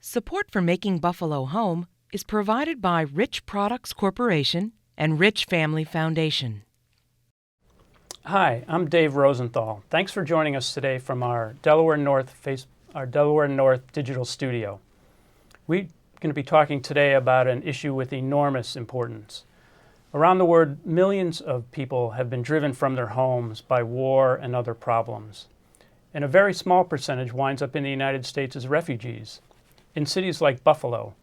Support for Making Buffalo Home is provided by Rich Products Corporation and Rich Family Foundation. Hi, I'm Dave Rosenthal. Thanks for joining us today from our Delaware North digital studio. We're going to be talking today about an issue with enormous importance. Around the world, millions of people have been driven from their homes by war and other problems. And a very small percentage winds up in the United States as refugees in cities like Buffalo.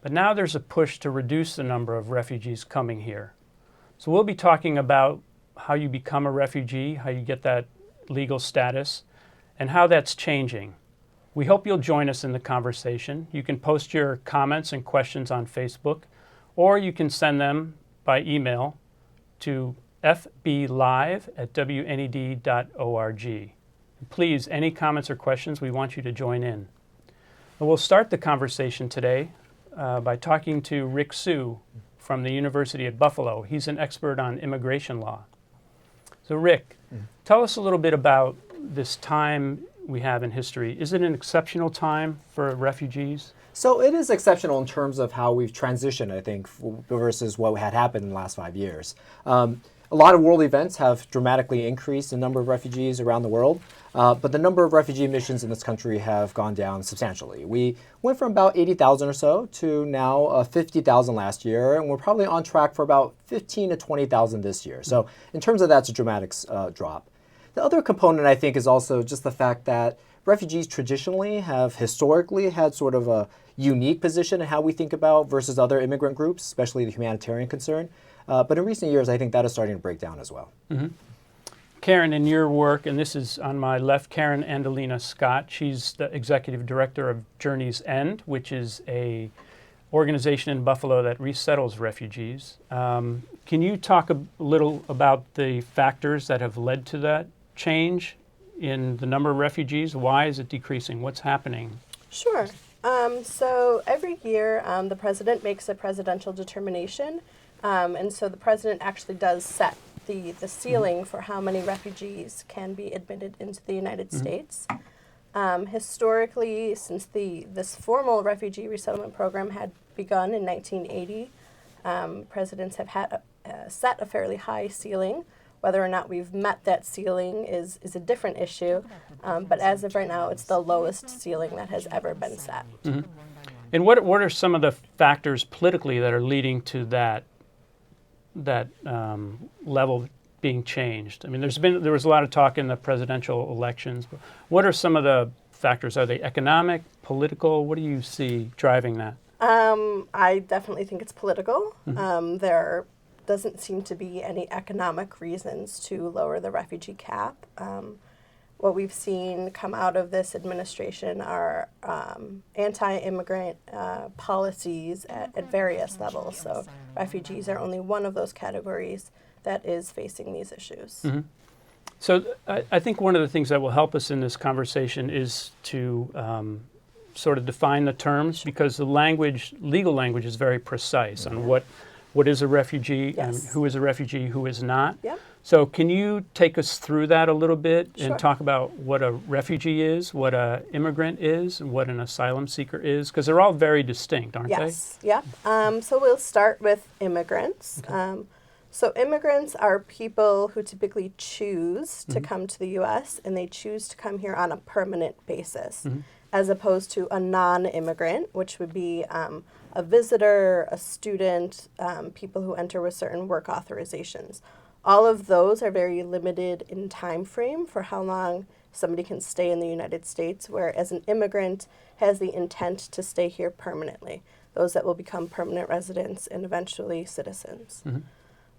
But now there's a push to reduce the number of refugees coming here. So we'll be talking about how you become a refugee, how you get that legal status, and how that's changing. We hope you'll join us in the conversation. You can post your comments and questions on Facebook, or you can send them by email to fblive@wned.org. Please, any comments or questions, we want you to join in. And we'll start the conversation today by talking to Rick Sue from the University at Buffalo. He's an expert on immigration law. So Rick, tell us a little bit about this time we have in history. Is it an exceptional time for refugees? So it is exceptional in terms of how we've transitioned, I think, versus what had happened in the last 5 years. A lot of world events have dramatically increased the number of refugees around the world, but the number of refugee missions in this country have gone down substantially. We went from about 80,000 or so to now 50,000 last year, and we're probably on track for about 15 to 20,000 this year. So in terms of that, it's a dramatic drop. The other component, I think, is also just the fact that refugees traditionally have historically had sort of a unique position in how we think about versus other immigrant groups, especially the humanitarian concern. But in recent years, I think that is starting to break down as well. Mm-hmm. Karen, in your work, and this is on my left, Karen Andalina Scott. She's the executive director of Journey's End, which is a organization in Buffalo that resettles refugees. Can you talk a little about the factors that have led to that change in the number of refugees? Why is it decreasing? What's happening? Sure. So every year, the president makes a presidential determination. And so the president actually does set the ceiling for how many refugees can be admitted into the United States. Historically, since this formal refugee resettlement program had begun in 1980, presidents have had set a fairly high ceiling. Whether or not we've met that ceiling is a different issue, but as of right now, it's the lowest ceiling that has ever been set. Mm-hmm. And what are some of the factors politically that are leading to that level being changed? I mean, there was a lot of talk in the presidential elections. But what are some of the factors? Are they economic, political? What do you see driving that? I definitely think it's political. Mm-hmm. There doesn't seem to be any economic reasons to lower the refugee cap. What we've seen come out of this administration are anti-immigrant policies at various levels. So refugees are only one of those categories that is facing these issues. Mm-hmm. So I think one of the things that will help us in this conversation is to sort of define the terms, because the legal language is very precise on what is a refugee and who is a refugee, who is not. Yep. So can you take us through that a little bit and Sure. talk about what a refugee is, what an immigrant is, and what an asylum seeker is? Because they're all very distinct, aren't they? Yes, yep. So we'll start with immigrants. Okay. So immigrants are people who typically choose to come to the U.S. and they choose to come here on a permanent basis, as opposed to a non-immigrant, which would be a visitor, a student, people who enter with certain work authorizations. All of those are very limited in time frame for how long somebody can stay in the United States, whereas an immigrant has the intent to stay here permanently, those that will become permanent residents and eventually citizens.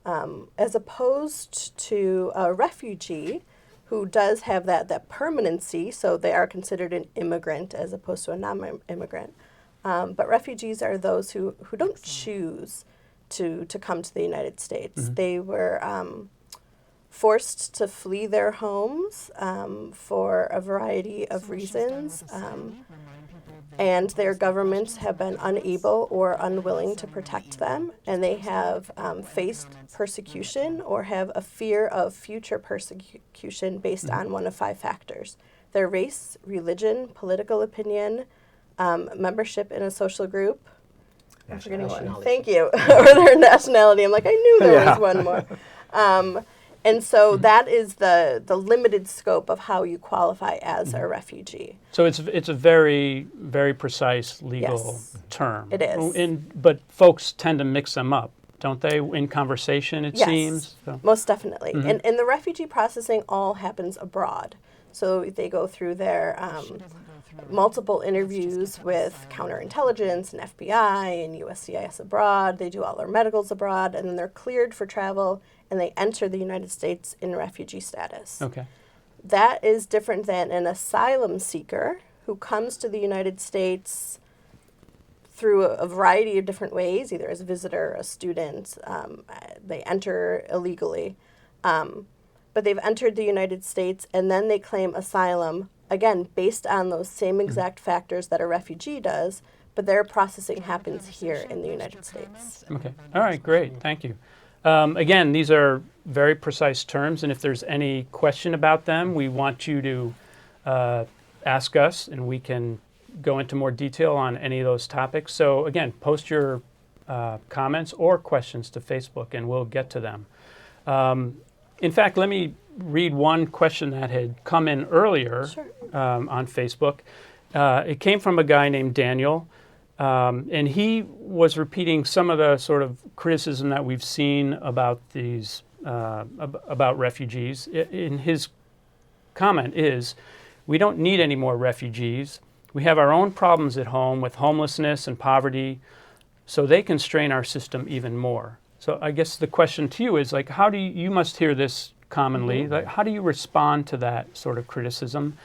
As opposed to a refugee who does have that permanency, so they are considered an immigrant as opposed to a non-immigrant. But refugees are those who don't choose to come to the United States. They were forced to flee their homes for a variety of reasons, and their governments have been unable or unwilling to protect them, and they have faced persecution or have a fear of future persecution based on one of 5 factors: their race, religion, political opinion, membership in a social group. I'm forgetting one. Nationality. Thank you. Or their nationality. I'm like, I knew there was one more. And so that is the limited scope of how you qualify as a refugee. So it's a very, very precise legal Yes, term. it is. But folks tend to mix them up, don't they, in conversation, it Yes, seems? So. most definitely. And the refugee processing all happens abroad. So they go through their multiple interviews with counterintelligence and FBI and USCIS abroad. They do all their medicals abroad, and then they're cleared for travel, and they enter the United States in refugee status. Okay. That is different than an asylum seeker who comes to the United States through a variety of different ways, either as a visitor, a student. They enter illegally. But they've entered the United States, and then they claim asylum, again, based on those same exact factors that a refugee does, but their processing happens here in the United States. Okay. All right, great. Thank you. Again, these are very precise terms, and if there's any question about them, we want you to ask us, and we can go into more detail on any of those topics. So again, post your comments or questions to Facebook, and we'll get to them. In fact, let me read one question that had come in earlier on Facebook. It came from a guy named Daniel, and he was repeating some of the sort of criticism that we've seen about these about refugees. In his comment is, we don't need any more refugees. We have our own problems at home with homelessness and poverty, so they can strain our system even more. So I guess the question to you is, like, how do you must hear this commonly, like, how do you respond to that sort of criticism?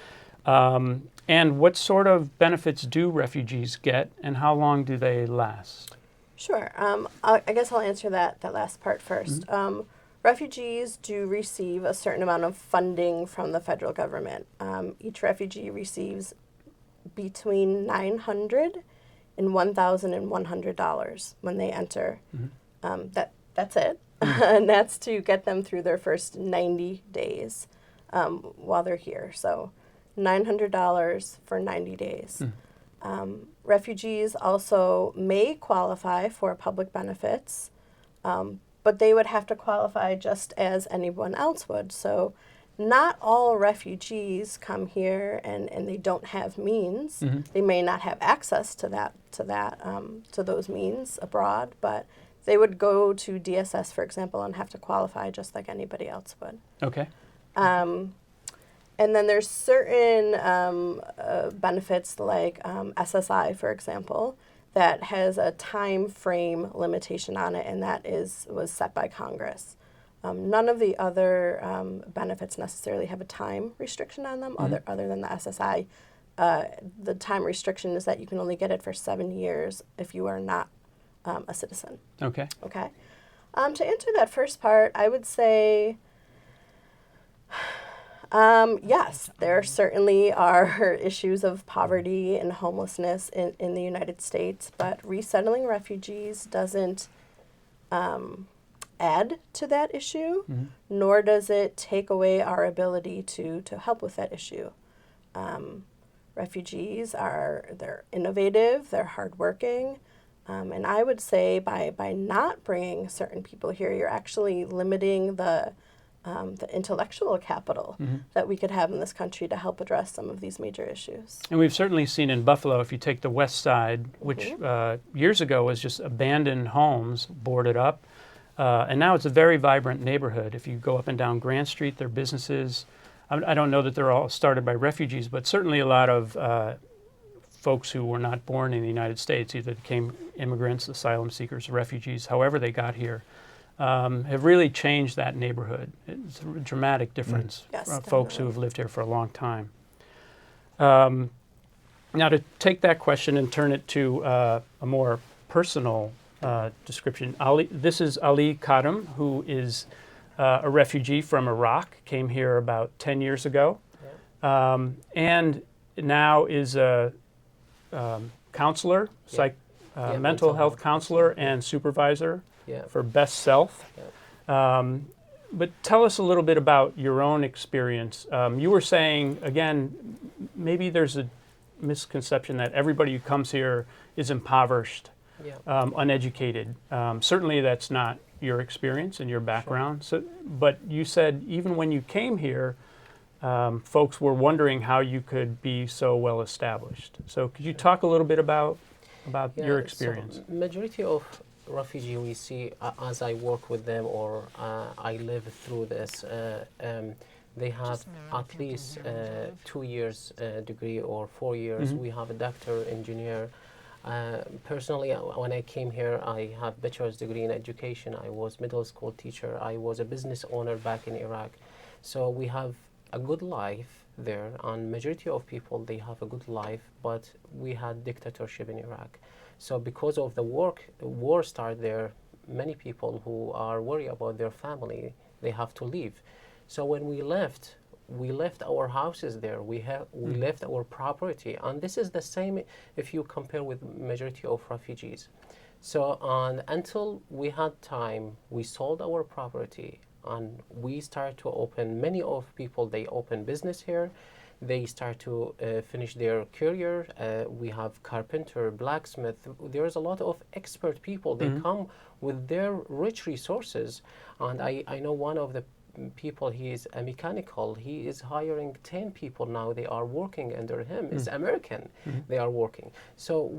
And what sort of benefits do refugees get, and how long do they last? Sure. I guess I'll answer that last part first. Refugees do receive a certain amount of funding from the federal government. Each refugee receives between $900 and $1,100 when they enter. That's it. And that's to get them through their first 90 days while they're here. So $900 for 90 days. Refugees also may qualify for public benefits, but they would have to qualify just as anyone else would. So not all refugees come here and they don't have means. They may not have access to those means abroad, but they would go to DSS, for example, and have to qualify just like anybody else would. Okay. And then there's certain benefits like SSI, for example, that has a time frame limitation on it, and that was set by Congress. None of the other benefits necessarily have a time restriction on them, other than the SSI. The time restriction is that you can only get it for 7 years if you are not a citizen. Okay. Okay. To answer that first part, I would say, yes, there certainly are issues of poverty and homelessness in the United States, but resettling refugees doesn't add to that issue, nor does it take away our ability to help with that issue. Refugees they're innovative, they're hardworking, and I would say by not bringing certain people here, you're actually limiting the intellectual capital that we could have in this country to help address some of these major issues. And we've certainly seen in Buffalo, if you take the west side, which years ago was just abandoned homes, boarded up, and now it's a very vibrant neighborhood. If you go up and down Grant Street, there are businesses. I don't know that they're all started by refugees, but certainly a lot of folks who were not born in the United States, either became immigrants, asylum seekers, refugees, however they got here, have really changed that neighborhood. It's a dramatic difference for folks who have lived here for a long time. Now, to take that question and turn it to a more personal description, this is Ali Kadam, who is a refugee from Iraq, came here about 10 years ago, and now is a counselor, mental health counselor and supervisor for Best Self. But tell us a little bit about your own experience. You were saying, again, maybe there's misconception that everybody who comes here is impoverished, uneducated. Certainly that's not your experience and your background. Sure. So, but you said even when you came here, folks were wondering how you could be so well established. So could you talk a little bit about your experience? So majority of refugee we see as I work with them or I live through this, they have at least 2 years degree or 4 years. Mm-hmm. We have a doctor, engineer. Personally, when I came here, I have bachelor's degree in education. I was middle school teacher. I was a business owner back in Iraq. So we have a good life there, and majority of people, they have a good life, but we had dictatorship in Iraq. So because of the war started there, many people who are worried about their family, they have to leave. So when we left our houses there, we left our property, and this is the same if you compare with majority of refugees. So until we had time, we sold our property, and we started to open, many of people, they open business here. They start to finish their career. We have carpenter, blacksmith. There's a lot of expert people. They come with their rich resources. And I know one of the people, he is a mechanical. He is hiring 10 people now. They are working under him. It's American. They are working. So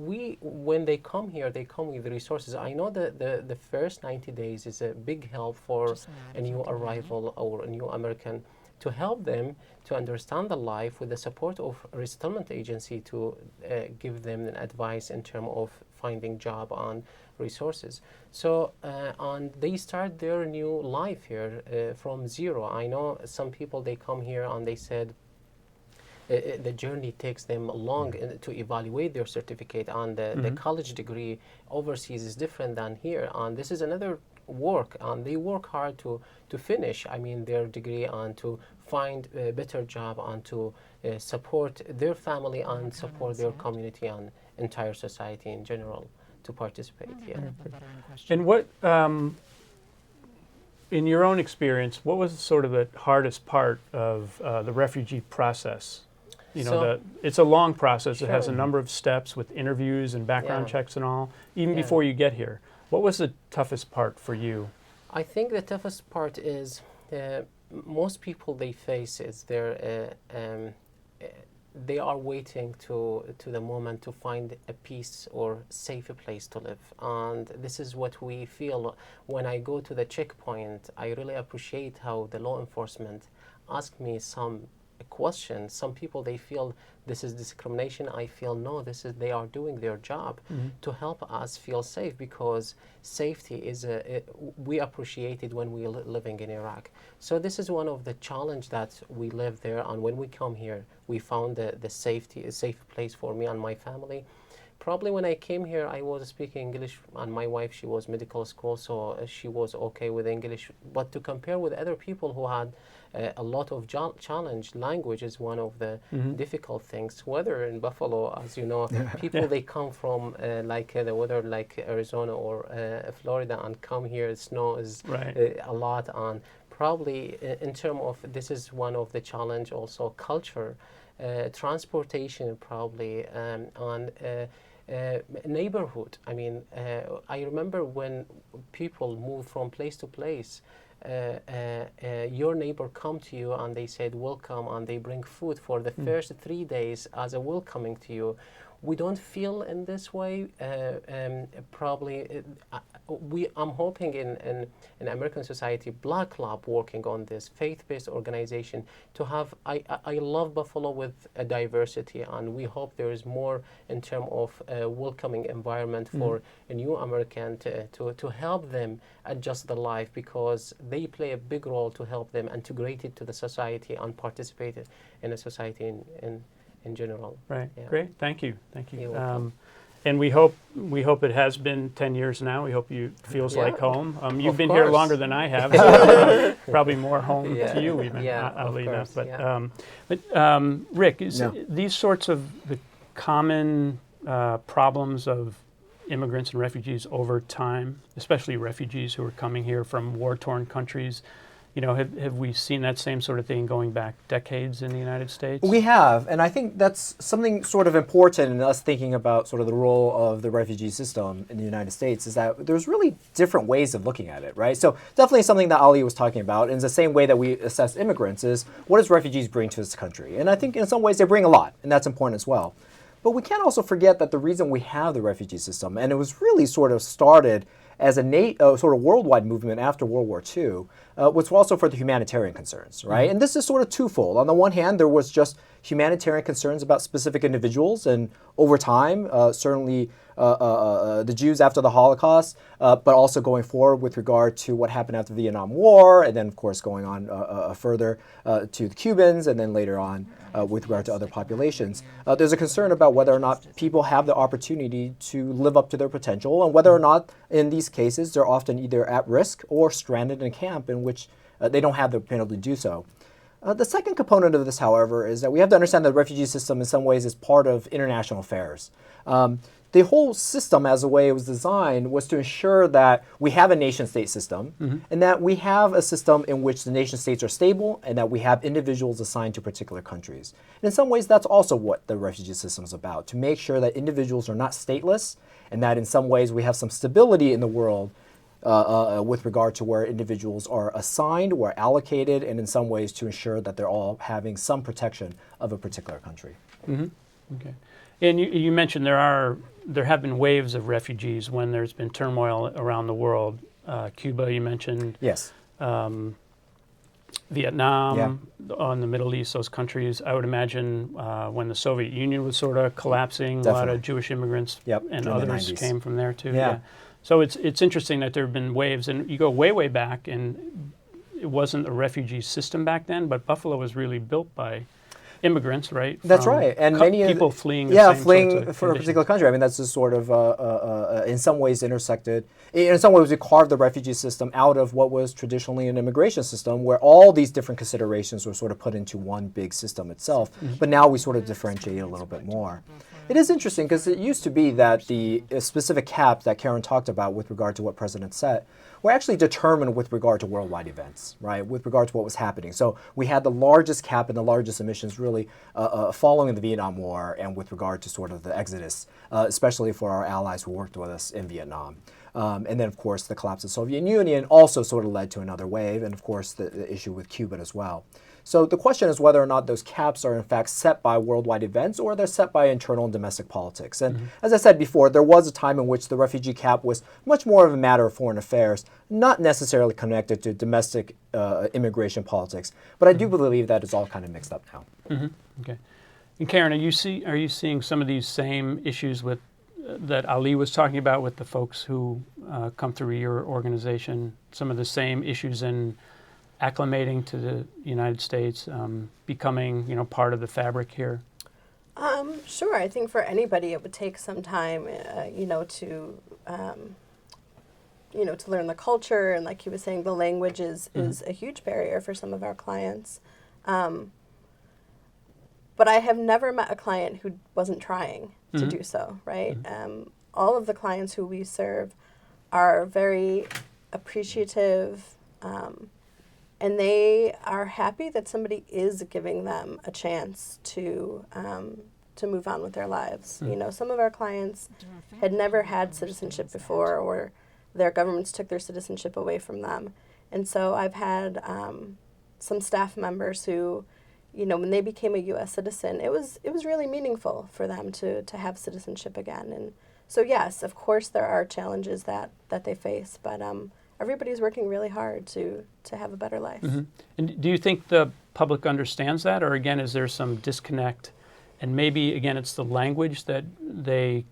when they come here, they come with the resources. I know that the first 90 days is a big help for a new arrival or a new American, to help them to understand the life with the support of a resettlement agency to give them an advice in terms of finding job and resources. So and they start their new life here from zero. I know some people, they come here and they said the journey takes them long to evaluate their certificate, and the college degree overseas is different than here, and this is another work, and they work hard to finish, their degree, and to find a better job, and to support their family and support their community and entire society in general to participate here. And what, in your own experience, what was sort of the hardest part of the refugee process? It's a long process. Sure. It has a number of steps with interviews and background checks and all, even before you get here. What was the toughest part for you? I think the toughest part is most people they face is they are waiting to the moment to find a peace or safe place to live. And this is what we feel when I go to the checkpoint. I really appreciate how the law enforcement ask me some questions. Some people, they feel this is discrimination. I feel no, they are doing their job to help us feel safe, because safety is we appreciate it when we living in Iraq. So this is one of the challenge that we live there, and when we come here, we found the safety, a safe place for me and my family. Probably when I came here, I was speaking English, and my wife, she was medical school, so she was okay with English. But to compare with other people who had a lot of challenge, language is one of the difficult things. Weather in Buffalo, as you know, people they come from the weather like Arizona or Florida, and come here, snow is a lot. And probably in terms of, this is one of the challenge also, culture, transportation probably, and neighborhood. I remember when people move from place to place, your neighbor come to you and they said welcome, and they bring food for the first 3 days as a welcoming to you. We don't feel in this way. Probably, I'm hoping in American society, Black Club working on this faith-based organization to have. I love Buffalo with a diversity, and we hope there is more in terms of a welcoming environment for a new American to help them adjust the life, because they play a big role to help them integrate it to the society and participate in a society in general. Right. Yeah. Great. Thank you. You're welcome. And we hope it has been 10 years now. We hope you feels like home. You've been here course. longer than I have, so probably more home to you even. Oddly enough. But Rick, these sorts of the common problems of immigrants and refugees over time, especially refugees who are coming here from war-torn countries, have we seen that same sort of thing going back decades in the United States? We have, and I think that's something sort of important in us thinking about sort of the role of the refugee system in the United States, is that there's really different ways of looking at it, right? So definitely something that Ali was talking about, and it's the same way that we assess immigrants is, what does refugees bring to this country? And I think in some ways they bring a lot, and that's important as well. But we can't also forget that the reason we have the refugee system, and it was really sort of started as a sort of worldwide movement after World War II, was also for the humanitarian concerns, right? Mm-hmm. And this is sort of twofold. On the one hand, there was just humanitarian concerns about specific individuals, and over time, certainly the Jews after the Holocaust, but also going forward with regard to what happened after the Vietnam War, and then of course going on further to the Cubans, and then later on with regard to other populations. There's a concern about whether or not people have the opportunity to live up to their potential, and whether or not in these cases they're often either at risk or stranded in a camp in which they don't have the potential to do so. The second component of this, however, is that we have to understand that the refugee system in some ways is part of international affairs. The whole system, as the way it was designed, was to ensure that we have a nation-state system, mm-hmm. and that we have a system in which the nation-states are stable, and that we have individuals assigned to particular countries. And in some ways, that's also what the refugee system is about, to make sure that individuals are not stateless, and that in some ways we have some stability in the world with regard to where individuals are assigned or allocated, and in some ways to ensure that they're all having some protection of a particular country. Mm-hmm. Okay. And you mentioned there have been waves of refugees when there's been turmoil around the world. Cuba, you mentioned. Yes. Vietnam, on the Middle East, those countries. I would imagine when the Soviet Union was sort of collapsing, Definitely. A lot of Jewish immigrants and during others came from there too. Yeah. So it's interesting that there have been waves, and you go way back, and it wasn't a refugee system back then, but Buffalo was really built by immigrants, right? That's right, and many people fleeing. Fleeing for a particular country. I mean, that's just sort of in some ways intersected. In some ways, we carved the refugee system out of what was traditionally an immigration system, where all these different considerations were sort of put into one big system itself. Mm-hmm. But now we sort of differentiate a little bit more. It is interesting because it used to be that the specific caps that Karen talked about with regard to what President set were actually determined with regard to worldwide events, right? With regard to what was happening. So we had the largest cap and the largest emissions really following the Vietnam War, and with regard to sort of the exodus, especially for our allies who worked with us in Vietnam. And then, of course, the collapse of the Soviet Union also sort of led to another wave, and of course the issue with Cuba as well. So the question is whether or not those caps are in fact set by worldwide events, or they're set by internal and domestic politics. And mm-hmm. as I said before, there was a time in which the refugee cap was much more of a matter of foreign affairs, not necessarily connected to domestic immigration politics. But I do believe that it's all kind of mixed up now. Mm-hmm. Okay. And Karen, are you seeing some of these same issues with that Ali was talking about with the folks who come through your organization? Some of the same issues in acclimating to the United States, becoming part of the fabric here? Sure. I think for anybody it would take some time, to learn the culture, and like he was saying, the language is a huge barrier for some of our clients. But I have never met a client who wasn't trying to do so, right? Mm-hmm. All of the clients who we serve are very appreciative, and they are happy that somebody is giving them a chance to move on with their lives. Mm-hmm. Some of our clients had never had citizenship before, or their governments took their citizenship away from them. And so I've had some staff members who, when they became a U.S. citizen, it was really meaningful for them to have citizenship again. And so yes, of course there are challenges that they face, but everybody's working really hard to have a better life. Mm-hmm. And do you think the public understands that, or again, is there some disconnect? And maybe again, it's the language that they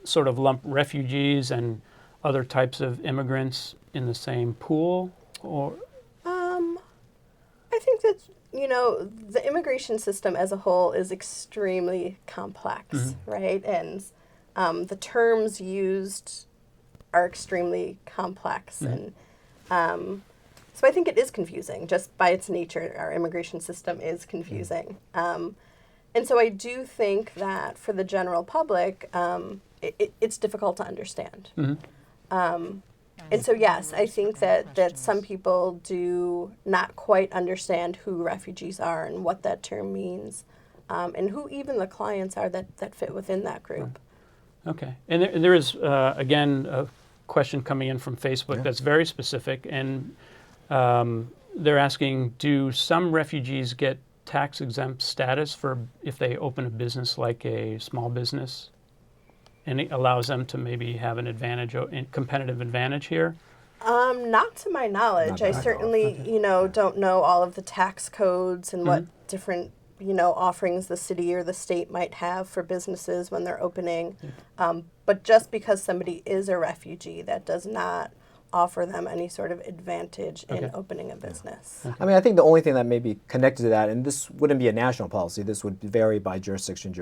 sort of lump refugees and other types of immigrants in the same pool, or? I think that the immigration system as a whole is extremely complex, mm-hmm. right? And the terms used are extremely complex, mm-hmm. and so I think it is confusing just by its nature. Our immigration system is confusing, and so I do think that for the general public, it's difficult to understand. Mm-hmm. And so, yes, I think that some people do not quite understand who refugees are and what that term means, and who even the clients are that fit within that group. Okay. And there is, again, a question coming in from Facebook that's very specific, and they're asking, do some refugees get tax-exempt status for if they open a business like a small business? And it allows them to maybe have an advantage, competitive advantage here? Not to my knowledge. I certainly, don't know all of the tax codes and what different, offerings the city or the state might have for businesses when they're opening. But just because somebody is a refugee, that does not offer them any sort of advantage in opening a business. I mean, I think the only thing that may be connected to that, and this wouldn't be a national policy, this would vary by jurisdiction,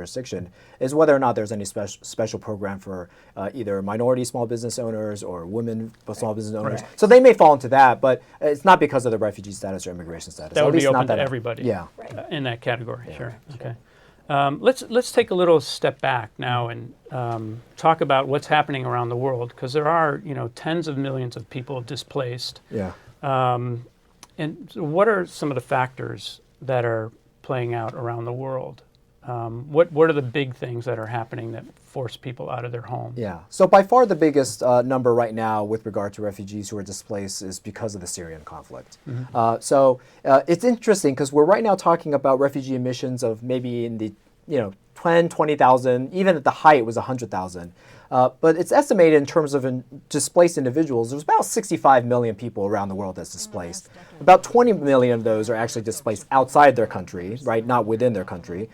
is whether or not there's any special program for either minority small business owners or women small business owners. Right. So they may fall into that, but it's not because of the refugee status or immigration status. That would At least be open not to that everybody in that category, Yeah. sure. Okay. Let's take a little step back now and talk about what's happening around the world, because there are tens of millions of people displaced. Yeah. And so what are some of the factors that are playing out around the world? What are the big things that are happening that force people out of their home? Yeah. So by far the biggest number right now with regard to refugees who are displaced is because of the Syrian conflict. So it's interesting because we're right now talking about refugee emissions of maybe in the 10, 20,000, even at the height it was 100,000. But it's estimated in terms of displaced individuals, there's about 65 million people around the world that's displaced. About 20 million of those are actually displaced outside their country, right, not within their country.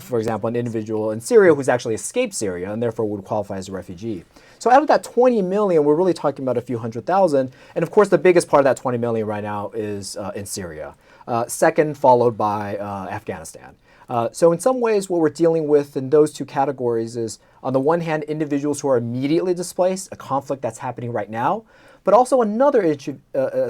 For example, an individual in Syria who's actually escaped Syria and therefore would qualify as a refugee. So out of that 20 million, we're really talking about a few 100,000. And of course, the biggest part of that 20 million right now is in Syria. Second, followed by Afghanistan. So in some ways, what we're dealing with in those two categories is, on the one hand, individuals who are immediately displaced, a conflict that's happening right now, but also another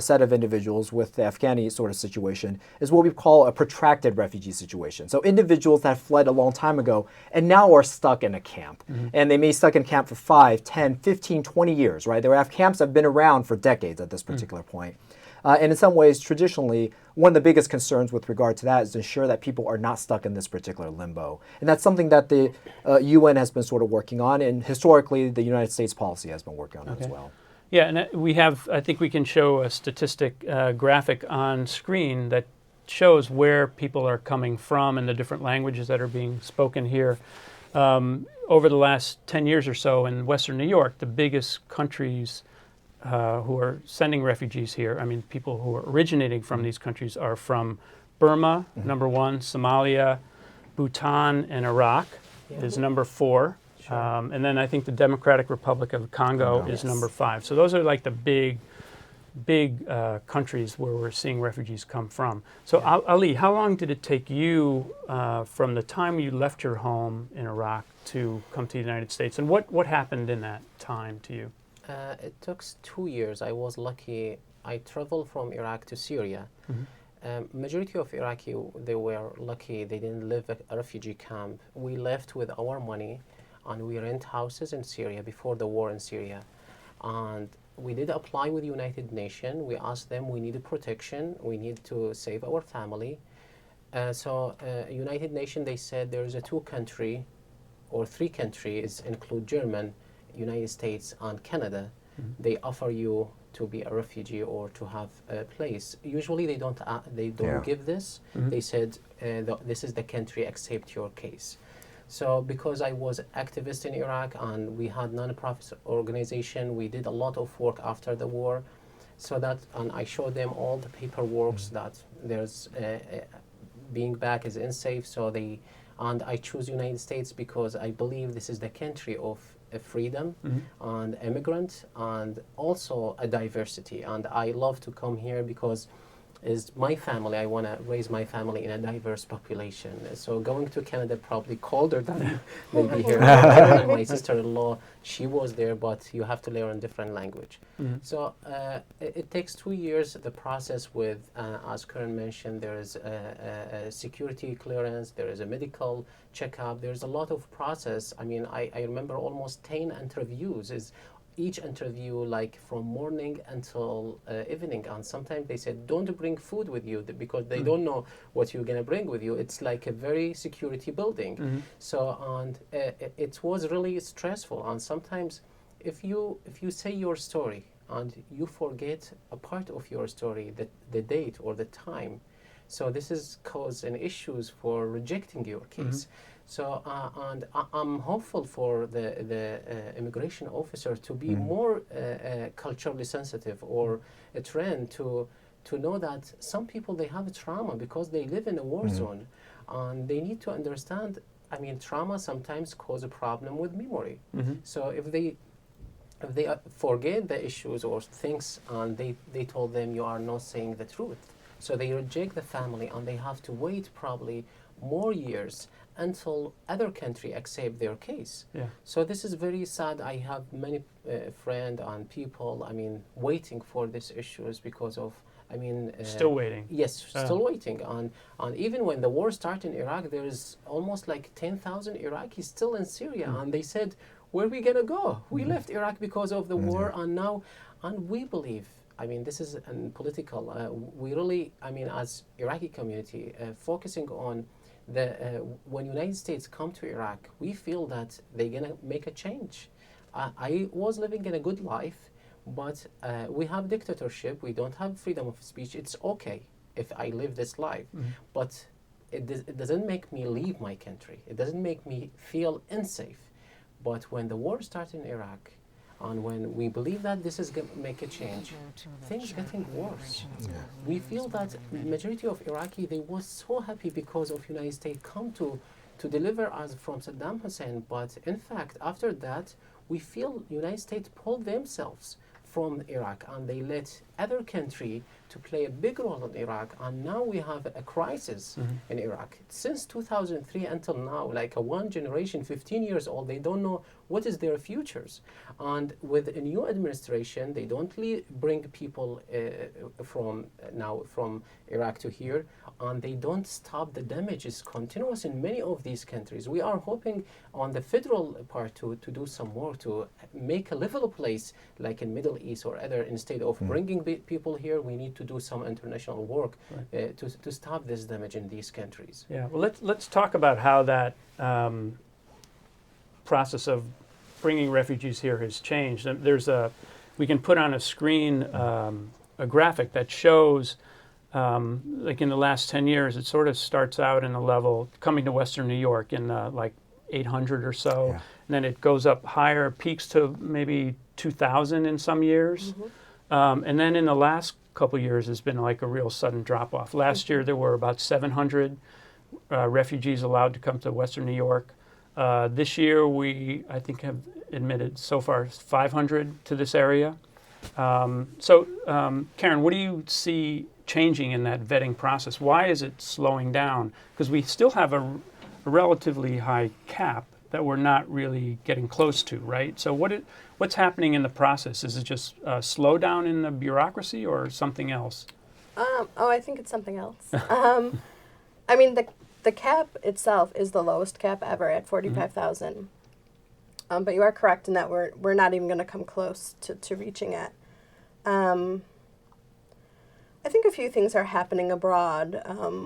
set of individuals with the Afghani sort of situation is what we call a protracted refugee situation. So individuals that fled a long time ago and now are stuck in a camp. And they may be stuck in camp for 5, 10, 15, 20 years, right? There are camps that have been around for decades at this particular point. And in some ways, traditionally, one of the biggest concerns with regard to that is to ensure that people are not stuck in this particular limbo. And that's something that the UN has been sort of working on, and historically, the United States policy has been working on as well. Yeah, and we have, I think we can show a statistic graphic on screen that shows where people are coming from and the different languages that are being spoken here. Over the last 10 years or so in Western New York, the biggest countries who are sending refugees here, I mean, people who are originating from these countries are from Burma, number 1, Somalia, Bhutan, and Iraq is number 4. And then I think the Democratic Republic of Congo is number 5. So those are like the big countries where we're seeing refugees come from. So Ali, how long did it take you from the time you left your home in Iraq to come to the United States? And what happened in that time to you? It took 2 years. I was lucky. I traveled from Iraq to Syria. Majority of Iraqi, they were lucky. They didn't live at a refugee camp. We left with our money, and we rent houses in Syria before the war in Syria. And we did apply with United Nations. We asked them, we need protection. We need to save our family. So United Nations, they said there's a 2 country or 3 countries, include Germany, United States, and Canada. They offer you to be a refugee or to have a place. Usually they don't give this. They said this is the country, accept your case. So because I was activist in Iraq and we had non-profit organization, we did a lot of work after the war. So that, and I showed them all the paperwork that there's being back is unsafe. So and I choose United States because I believe this is the country of freedom and immigrant and also a diversity. And I love to come here because is my family. I want to raise my family in a diverse population. So going to Canada probably colder than maybe here. My sister-in-law, she was there, but you have to learn a different language. So it takes 2 years. The process with, as Karen mentioned, there is a security clearance, there is a medical checkup, there's a lot of process. I mean, I remember almost 10 interviews. each interview like from morning until evening, and sometimes they said don't bring food with you because they don't know what you're gonna bring with you. It's like a very security building. So and it was really stressful, and sometimes if you say your story and you forget a part of your story, the date or the time, so this is causing issues for rejecting your case. So, and I'm hopeful for the immigration officer to be more culturally sensitive, or a trend to know that some people, they have a trauma because they live in a war zone, and they need to understand, I mean, trauma sometimes cause a problem with memory. So if they forget the issues or things, and they told them you are not saying the truth, so they reject the family, and they have to wait probably more years until other country accept their case. So this is very sad. I have many friends and people, I mean, waiting for these issues because of, I mean... still waiting. Yes, still waiting. And even when the war started in Iraq, there is almost like 10,000 Iraqis still in Syria. And they said, where are we going to go? We left Iraq because of the war, and now, and we believe, I mean, this is political. We really, I mean, as Iraqi community, focusing on when United States come to Iraq, we feel that they're gonna make a change. I was living in a good life, but we have dictatorship. We don't have freedom of speech. It's okay if I live this life, but it doesn't make me leave my country. It doesn't make me feel unsafe. But when the war started in Iraq, and when we believe that this is going to make a change, things getting worse. We feel that majority of Iraqi, they was so happy because of United States come to deliver us from Saddam Hussein. But in fact, after that, we feel United States pulled themselves from Iraq, and they let other country to play a big role in Iraq, and now we have a crisis in Iraq. Since 2003 until now, like one generation, 15 years old, they don't know what is their futures. And with a new administration, they don't bring people from Iraq to here, and they don't stop the damages continuous in many of these countries. We are hoping on the federal part to do some more to make a livable place like in Middle East or other. Instead of bringing people here, we need to do some international work to stop this damage in these countries. Yeah, well, let's talk about how that process of bringing refugees here has changed. We can put on a screen a graphic that shows, like in the last 10 years, it sort of starts out in a level coming to Western New York in like 800 or so, and then it goes up higher, peaks to maybe 2,000 in some years, and then in the last couple of years, there's been like a real sudden drop off. Last year, there were about 700 refugees allowed to come to Western New York. This year, I think, have admitted so far 500 to this area. Karen, what do you see changing in that vetting process? Why is it slowing down? Because we still have a relatively high cap that we're not really getting close to, right? So what's happening in the process? Is it just a slowdown in the bureaucracy or something else? I think it's something else. I mean, the cap itself is the lowest cap ever at 45,000. But you are correct in that we're not even going to come close to reaching it. I think a few things are happening abroad.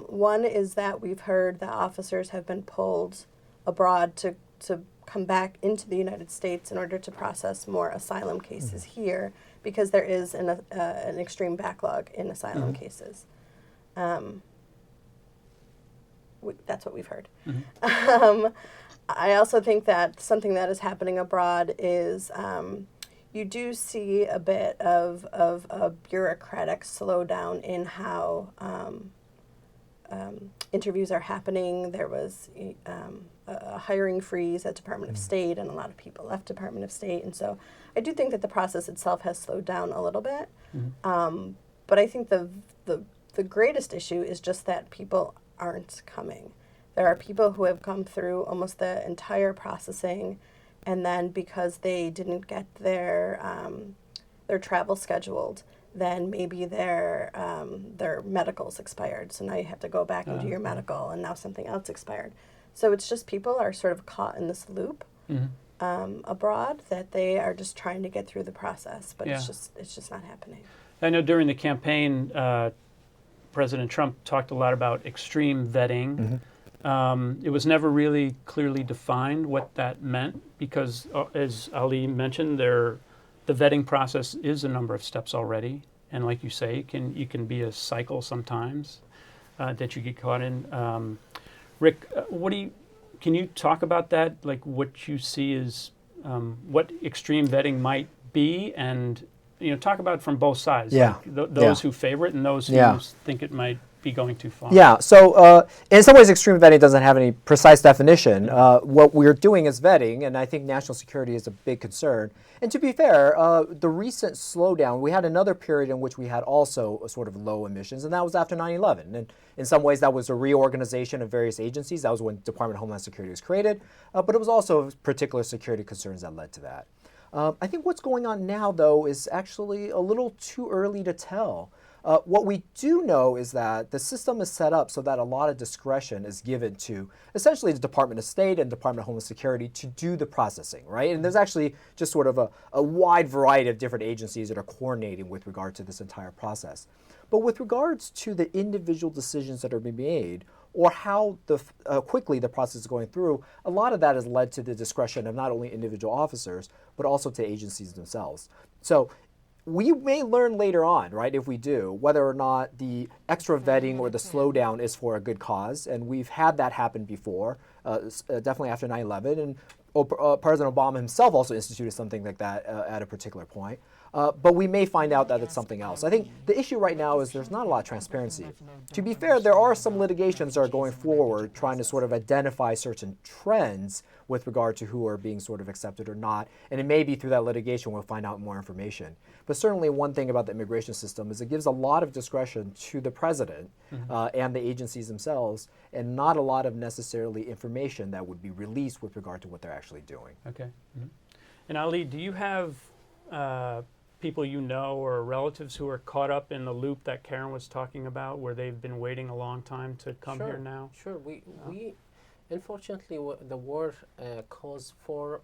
One is that we've heard that officers have been pulled abroad to come back into the United States in order to process more asylum cases here, because there is an extreme backlog in asylum cases. That's what we've heard. I also think that something that is happening abroad is you do see a bit of a bureaucratic slowdown in how interviews are happening. There was a hiring freeze at Department of State, and a lot of people left Department of State. And so I do think that the process itself has slowed down a little bit. But I think the greatest issue is just that people aren't coming. There are people who have come through almost the entire processing, and then because they didn't get their travel scheduled, then maybe their medical's expired. So now you have to go back and do your medical, and now something else expired. So it's just people are sort of caught in this loop. abroad that they are just trying to get through the process, but Yeah. it's just not happening. I know during the campaign, President Trump talked a lot about extreme vetting. It was never really clearly defined what that meant because, as Ali mentioned, the vetting process is a number of steps already, and like you say, it can be a cycle sometimes that you get caught in. Rick, can you talk about that? Like what you see is what extreme vetting might be, and talk about it from both sides. Yeah. Like those who favor it and those who think it might be going too far. Yeah, so in some ways extreme vetting doesn't have any precise definition. What we're doing is vetting, and I think national security is a big concern. And to be fair, the recent slowdown, we had another period in which we had also a sort of low emissions, and that was after 9/11. And in some ways that was a reorganization of various agencies. That was when Department of Homeland Security was created, but it was also particular security concerns that led to that. I think what's going on now, though, is actually a little too early to tell. What we do know is that the system is set up so that a lot of discretion is given to essentially the Department of State and Department of Homeland Security to do the processing, right? And there's actually just sort of a wide variety of different agencies that are coordinating with regard to this entire process. But with regards to the individual decisions that are being made, or how quickly the process is going through, a lot of that has led to the discretion of not only individual officers, but also to agencies themselves. So we may learn later on, right, if we do, whether or not the extra vetting or the slowdown is for a good cause. And we've had that happen before, definitely after 9/11. And President Obama himself also instituted something like that at a particular point. But we may find out that it's something else. I think the issue right now is there's not a lot of transparency. To be fair, there are some litigations that are going forward trying to sort of identify certain trends with regard to who are being sort of accepted or not. And it may be through that litigation we'll find out more information. But certainly one thing about the immigration system is it gives a lot of discretion to the president and the agencies themselves, and not a lot of necessarily information that would be released with regard to what they're actually doing. Okay. And Ali, do you have people you know or relatives who are caught up in the loop that Karen was talking about, where they've been waiting a long time to come here now? Sure. We unfortunately the war caused 4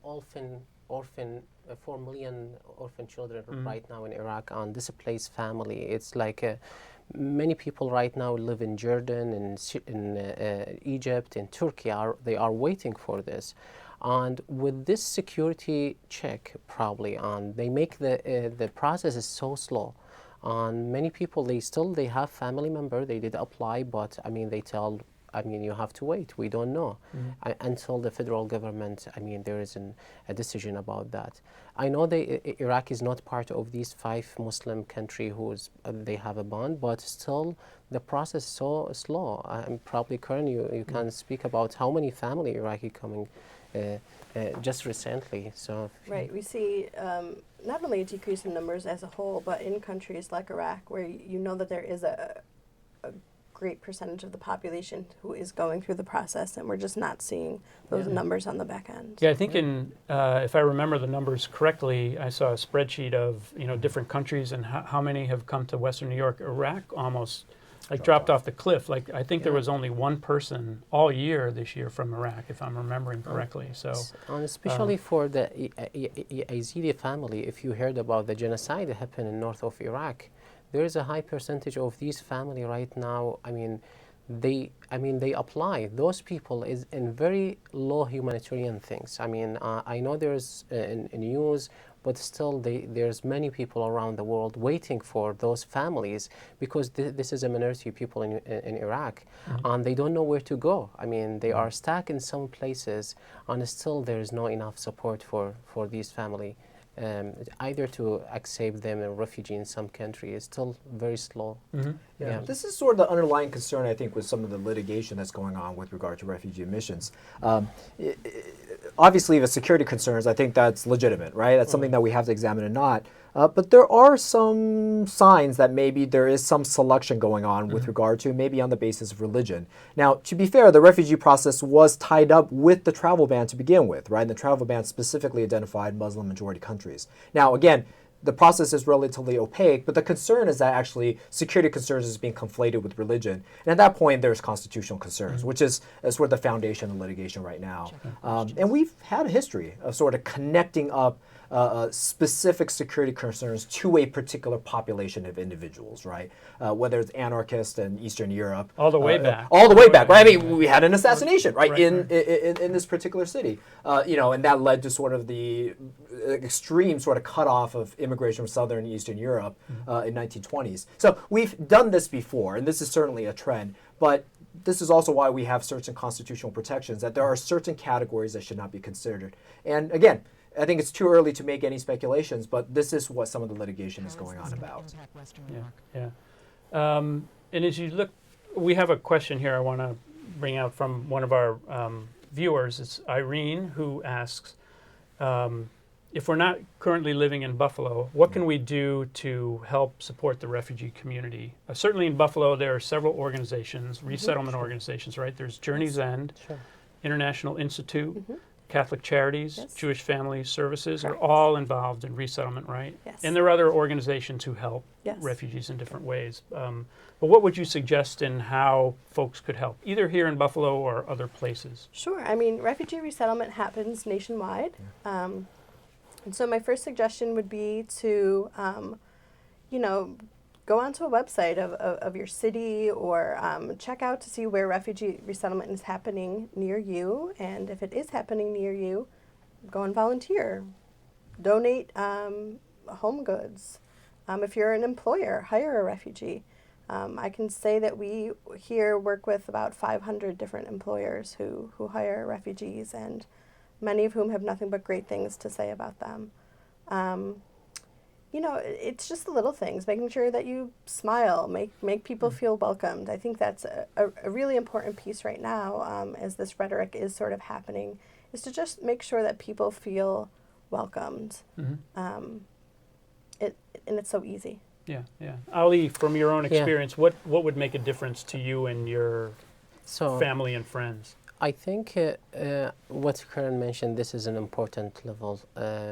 million orphan children right now in Iraq, and displaced family. It's like many people right now live in Jordan and in Egypt and Turkey. They are waiting for this. And with this security check, probably, and they make the process is so slow. And many people, they have family member, they did apply, but you have to wait. We don't know until the federal government, there is a decision about that. I know Iraq is not part of these 5 Muslim countries they have a bond, but still the process is so slow. Probably, Karen, you can speak about how many family Iraqi coming just recently. So right, we see not only a decrease in numbers as a whole, but in countries like Iraq, where you know that there is a great percentage of the population who is going through the process, and we're just not seeing those numbers on the back end. Yeah, I think if I remember the numbers correctly, I saw a spreadsheet of different countries and how many have come to Western New York. Iraq almost dropped off the cliff. Like I think there was only one person all year this year from Iraq, if I'm remembering correctly. So, and especially for the Yazidi family, if you heard about the genocide that happened in north of Iraq, there is a high percentage of these family right now. They apply. Those people is in very low humanitarian things. I know there's news, but still there's many people around the world waiting for those families, because this is a minority of people in Iraq, and they don't know where to go. They are stuck in some places, and still there is not enough support for these family. Either to accept them as refugee in some country is still very slow. Yeah. This is sort of the underlying concern, I think, with some of the litigation that's going on with regard to refugee admissions. Obviously, the security concerns, I think that's legitimate, right? That's something that we have to examine and not. But there are some signs that maybe there is some selection going on with regard to maybe on the basis of religion. Now, to be fair, the refugee process was tied up with the travel ban to begin with, right? And the travel ban specifically identified Muslim majority countries. Now, again, the process is relatively opaque, but the concern is that actually security concerns is being conflated with religion. And at that point, there's constitutional concerns, which is sort of the foundation of litigation right now. And we've had a history of sort of connecting up specific security concerns to a particular population of individuals, right? Whether it's anarchists in Eastern Europe. All the way back. All the way back, right? I mean, we had an assassination, right, in this particular city. And that led to sort of the extreme sort of cutoff of immigration from Southern and Eastern Europe in 1920s. So we've done this before, and this is certainly a trend, but this is also why we have certain constitutional protections, that there are certain categories that should not be considered. And again, I think it's too early to make any speculations, but this is what some of the litigation is going on about. Yeah. And as you look, we have a question here I want to bring out from one of our viewers. It's Irene, who asks, if we're not currently living in Buffalo, what can we do to help support the refugee community? Certainly in Buffalo, there are several organizations, resettlement organizations, right? There's Journey's End, International Institute, Catholic Charities, Jewish Family Services are all involved in resettlement, right? Yes. And there are other organizations who help refugees in different ways. But what would you suggest in how folks could help, either here in Buffalo or other places? Sure. I mean, refugee resettlement happens nationwide. And so my first suggestion would be to, go onto a website of your city or check out to see where refugee resettlement is happening near you. And if it is happening near you, go and volunteer. Donate home goods. If you're an employer, hire a refugee. I can say that we here work with about 500 different employers who hire refugees, and many of whom have nothing but great things to say about them. It's just the little things, making sure that you smile, make people feel welcomed. I think that's a really important piece right now, as this rhetoric is sort of happening, is to just make sure that people feel welcomed. And it's so easy. Yeah. Ali, from your own experience, what would make a difference to you and your family and friends? I think what Karen mentioned, this is an important level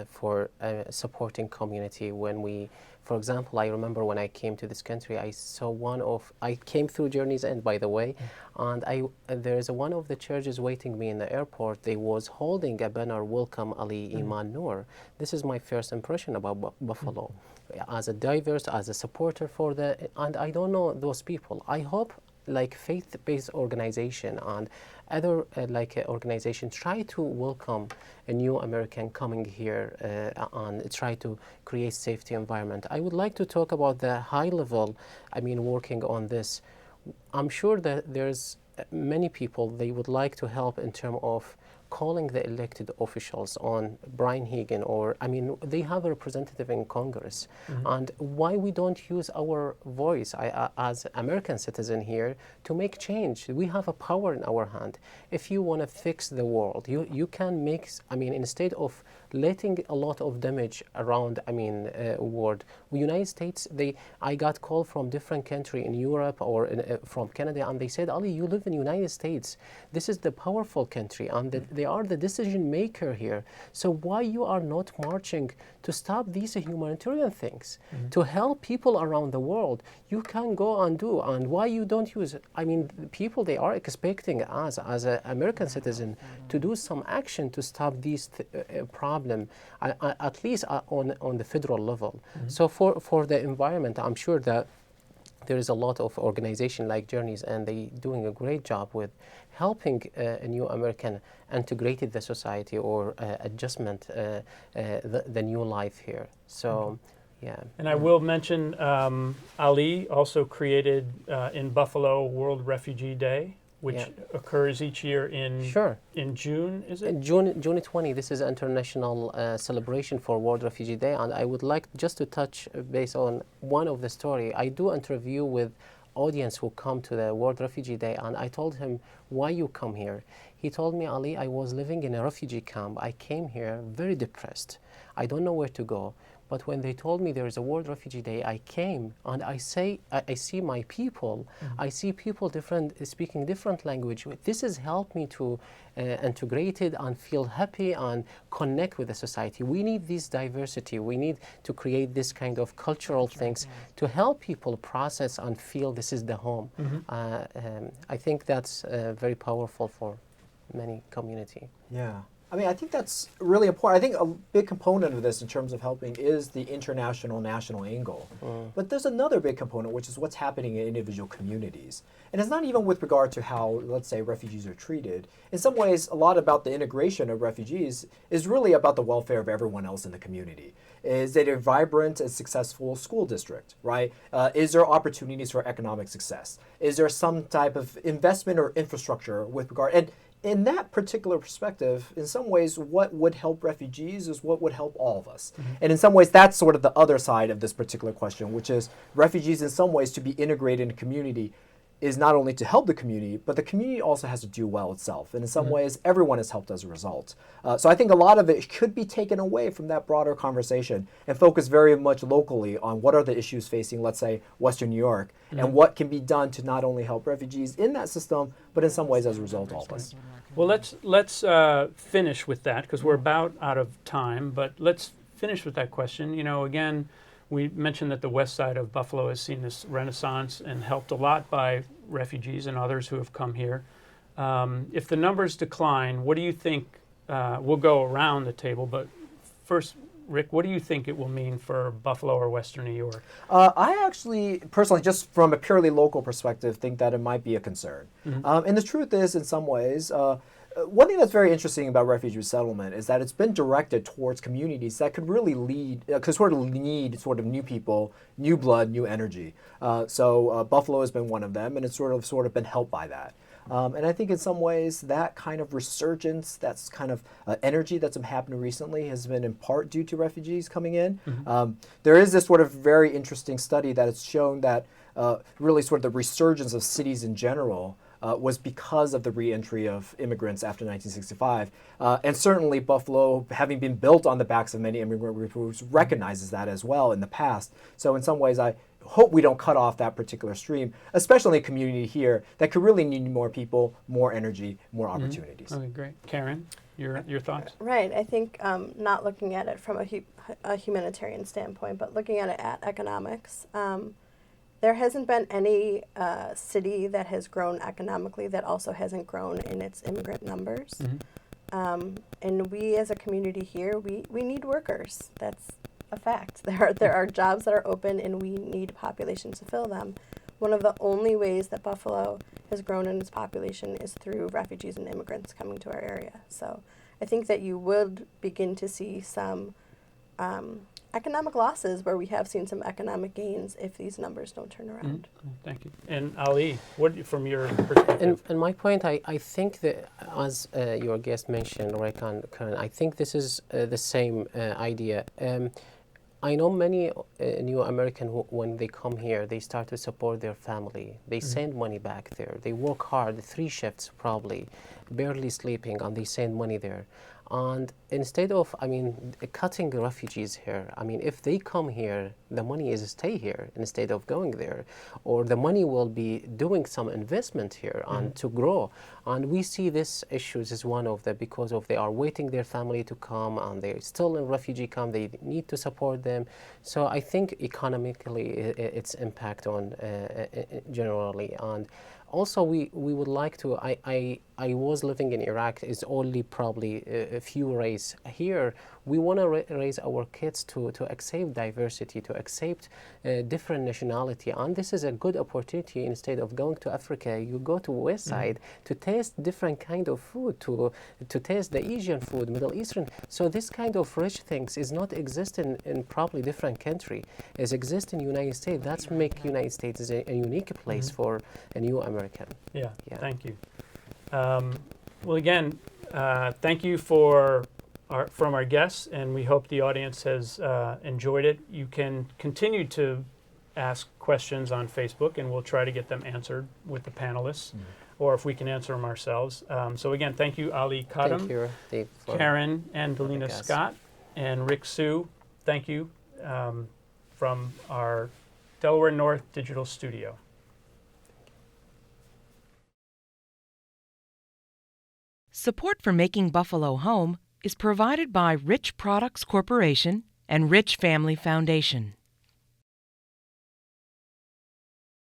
for supporting community. When we, for example, I remember when I came to this country, I came through Journey's End, by the way, and there's one of the churches waiting me in the airport. They was holding a banner, "Welcome Ali Iman Noor." This is my first impression about Buffalo, as a diverse, as a supporter for and I don't know those people. I hope like faith-based organization and other organization try to welcome a new American coming here and try to create safety environment. I would like to talk about the high level, working on this. I'm sure that there's many people, they would like to help in terms of calling the elected officials on Brian Hagan, or they have a representative in Congress, and why we don't use our voice as American citizen here to make change. We have a power in our hand. If you want to fix the world, you can make, instead of letting a lot of damage around, world. United States, I got call from different country in Europe or from Canada, and they said, Ali, you live in United States. This is the powerful country, and they are the decision maker here. So why you are not marching to stop these humanitarian things, to help people around the world? You can go and do, and why you don't use, people, they are expecting us as an American citizen to do some action to stop these problem, at least on the federal level. So for the environment, I'm sure that there is a lot of organization like Journeys, and they doing a great job with helping a new American integrated the society or adjustment the new life here. So, yeah. And I will mention Ali also created in Buffalo World Refugee Day, which occurs each year in June, is it? June 20. This is an international celebration for World Refugee Day, and I would like just to touch base on one of the story. I do interview with audience who come to the World Refugee Day, and I told him, why you come here? He told me, Ali, I was living in a refugee camp. I came here very depressed. I don't know where to go. But when they told me there is a World Refugee Day, I came and I see my people. I see people speaking different language. This has helped me to integrate it and feel happy and connect with the society. We need this diversity. We need to create this kind of cultural things to help people process and feel this is the home. I think that's very powerful for many community. Yeah. I mean, I think that's really important. I think a big component of this in terms of helping is the international national angle. But there's another big component, which is what's happening in individual communities. And it's not even with regard to how, let's say, refugees are treated. In some ways, a lot about the integration of refugees is really about the welfare of everyone else in the community. Is it a vibrant and successful school district, right? Is there opportunities for economic success? Is there some type of investment or infrastructure with regard, and in that particular perspective, in some ways, what would help refugees is what would help all of us. And in some ways, that's sort of the other side of this particular question, which is refugees in some ways to be integrated in a community is not only to help the community, but the community also has to do well itself. And in some ways, everyone is helped as a result. So I think a lot of it could be taken away from that broader conversation and focus very much locally on what are the issues facing, let's say, Western New York, and what can be done to not only help refugees in that system, but in some ways, as a result, all of us. Well, let's finish with that, because we're about out of time, but let's finish with that question. You know, again, we mentioned that the west side of Buffalo has seen this renaissance and helped a lot by refugees and others who have come here. If the numbers decline, what do you think, we'll go around the table, but first, Rick, what do you think it will mean for Buffalo or Western New York? I actually, personally, just from a purely local perspective, think that it might be a concern. And the truth is, in some ways, one thing that's very interesting about refugee resettlement is that it's been directed towards communities that could really lead, could sort of need sort of new people, new blood, new energy. So Buffalo has been one of them, and it's sort of been helped by that. And I think in some ways that kind of resurgence, that's kind of energy that's been happening recently has been in part due to refugees coming in. There is this sort of very interesting study that has shown that really sort of the resurgence of cities in general was because of the re-entry of immigrants after 1965. And certainly Buffalo, having been built on the backs of many immigrant groups, recognizes that as well in the past. So in some ways, I hope we don't cut off that particular stream, especially in a community here that could really need more people, more energy, more opportunities. Okay, great. Karen, your thoughts? Right. I think not looking at it from a humanitarian standpoint, but looking at it at economics. There hasn't been any city that has grown economically that also hasn't grown in its immigrant numbers. And we as a community here, we need workers. That's a fact. There are jobs that are open and we need population to fill them. One of the only ways that Buffalo has grown in its population is through refugees and immigrants coming to our area. So I think that you would begin to see some economic losses where we have seen some economic gains if these numbers don't turn around. Thank you. And Ali, what from your perspective? And my point, I think that as your guest mentioned, Rick and Karen, I think this is the same idea. I know many new Americans, when they come here, they start to support their family. They send money back there. They work hard, 3 shifts probably, barely sleeping, and they send money there. And instead of, cutting the refugees here, if they come here, the money is stay here instead of going there. Or the money will be doing some investment here and to grow. And we see this issues as one of the, because of they are waiting their family to come and they're still in refugee camp, they need to support them. So I think economically its impact on generally. And also, we would like to, I was living in Iraq, is only probably a few race. Here, we want to raise our kids to accept diversity, to accept different nationality. And this is a good opportunity. Instead of going to Africa, you go to West Side to taste different kind of food, to taste the Asian food, Middle Eastern. So this kind of rich things is not existing in probably different country. It exists in United States. That's make United States is a unique place for a new American. Yeah. Thank you. Well, again, thank you from our guests, and we hope the audience has enjoyed it. You can continue to ask questions on Facebook, and we'll try to get them answered with the panelists, or if we can answer them ourselves. So again, thank you, Ali Kadam, Thank you, Dave, Karen and Delina Scott, and Rick Sue. Thank you. from our Delaware North Digital Studio. Support for Making Buffalo Home is provided by Rich Products Corporation and Rich Family Foundation.